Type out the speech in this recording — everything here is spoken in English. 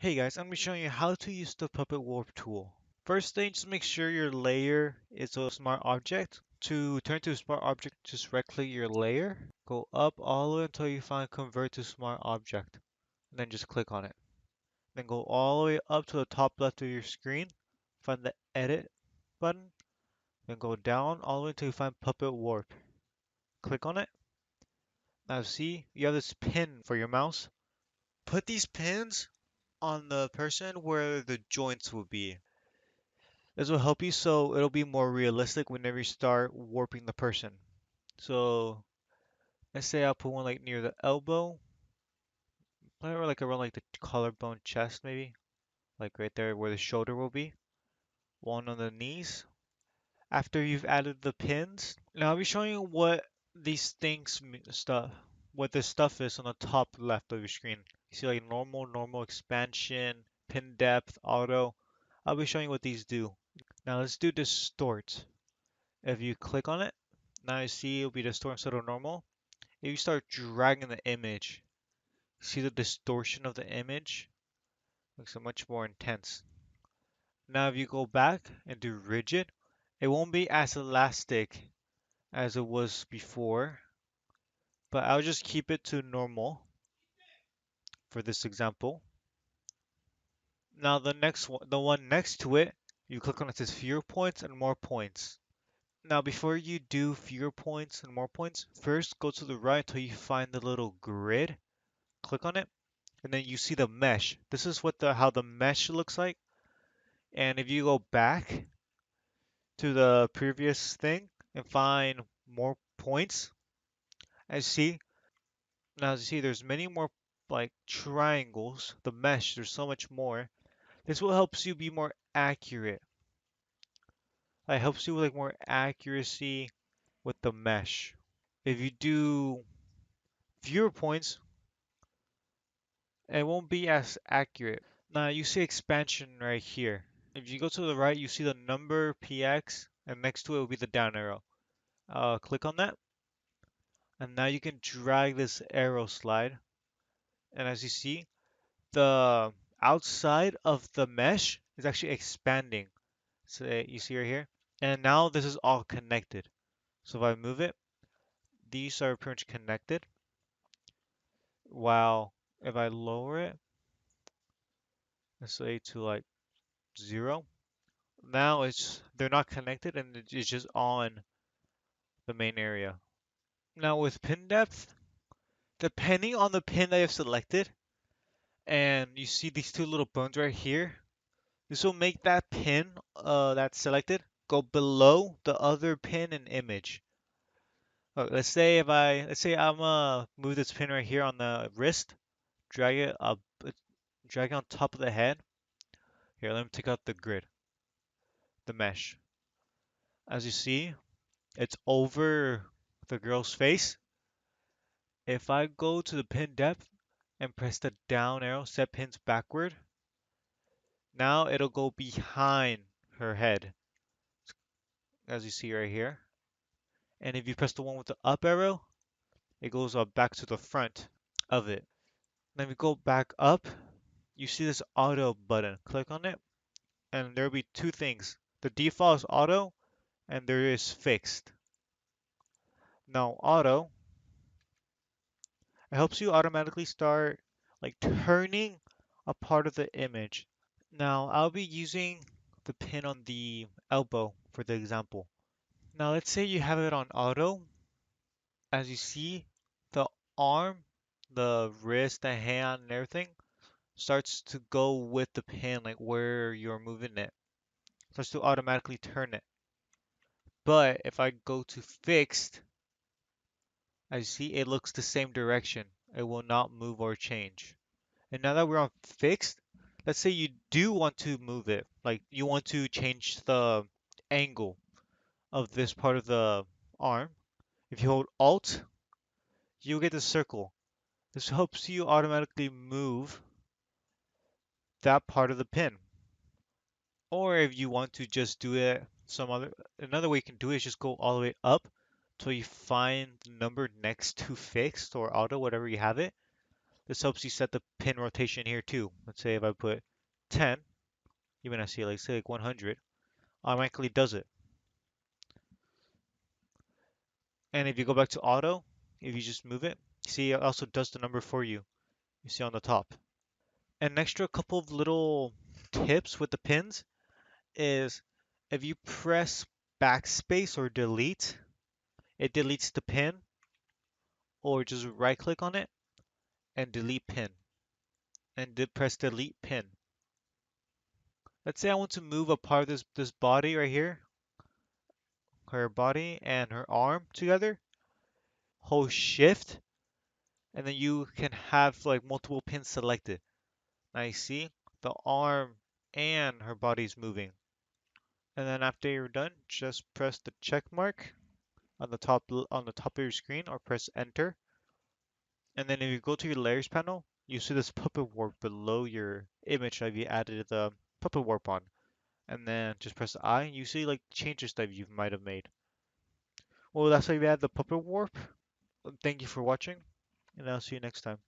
Hey guys, I'm going to be showing you how to use the Puppet Warp tool. First thing, just make sure your layer is a smart object. To turn to a smart object, just right click your layer, go up all the way until you find convert to smart object, and then just click on it. Then go all the way up to the top left of your screen, find the edit button, then go down all the way until you find Puppet Warp. Click on it. Now see, you have this pin for your mouse. Put these pins on the person where the joints will be. This will help you so it'll be more realistic whenever you start warping the person. So let's say I'll put one like near the elbow, or like around like the collarbone chest maybe, like right there where the shoulder will be. One on the knees. After you've added the pins, now I'll be showing you what these things what this stuff is on the top left of your screen. You see like normal expansion, pin depth, auto. I'll be showing you what these do. Now let's do distort. If you click on it, now you see it'll be distort instead of normal. If you start dragging the image, see the distortion of the image? Looks so much more intense. Now if you go back and do rigid, it won't be as elastic as it was before, but I'll just keep it to normal for this example. Now the next one, the one next to it, you click on it says fewer points and more points. Now before you do fewer points and more points, first go to the right until you find the little grid. Click on it, and then you see the mesh. This is what the how the mesh looks like. And if you go back to the previous thing and find more points, as you see, now as you see, there's many more like triangles. The mesh, there's so much more. This will helps you be more accurate. It helps you with like more accuracy with the mesh. If you do fewer points, it won't be as accurate. Now you see expansion right here. If you go to the right, you see the number px, and next to it will be the down arrow. Click on that, and now you can drag this arrow slide. And as you see, the outside of the mesh is actually expanding. So you see right here, and now this is all connected. So if I move it, these are pretty much connected. While if I lower it, let's say to like 0, now they're not connected and it's just on the main area. Now with pin depth, depending on the pin that you've selected, and you see these two little bones right here, this will make that pin that's selected go below the other pin and image. Let's say I'm move this pin right here on the wrist, drag it up, drag it on top of the head. Here, let me take out the grid, the mesh. As you see, it's over the girl's face. If I go to the pin depth and press the down arrow, set pins backward, now it'll go behind her head, as you see right here. And if you press the one with the up arrow, it goes back to the front of it. Then we go back up, you see this auto button. Click on it, and there'll be two things. The default is auto, and there is fixed. Now auto, it helps you automatically start like turning a part of the image. Now I'll be using the pin on the elbow for the example. Now let's say you have it on auto. As you see, the arm, the wrist, the hand, and everything starts to go with the pin, like where you're moving it. Starts to automatically turn it. But if I go to fixed, as you see, it looks the same direction. It will not move or change. And now that we're on fixed, let's say you do want to move it, like you want to change the angle of this part of the arm. If you hold Alt, you'll get the circle. This helps you automatically move that part of the pin. Or if you want to just do it another way you can do it is just go all the way up till you find the number next to fixed or auto, whatever you have it. This helps you set the pin rotation here too. Let's say if I put 10, you're gonna see like say like 100, automatically does it. And if you go back to auto, if you just move it, see it also does the number for you. You see on the top. An extra couple of little tips with the pins is if you press backspace or delete, it deletes the pin, or just right click on it and delete pin and press delete pin. Let's say I want to move a part of this body right here, her body and her arm together. Hold shift and then you can have like multiple pins selected. Now you see the arm and her body's moving. And then after you're done, just press the check mark on the top of your screen or press enter. And then if you go to your layers panel, you see this puppet warp below your image that you added the puppet warp on. And then just press I, and you see like changes that you might have made. Well, that's how you add the puppet warp. Thank you for watching, and I'll see you next time.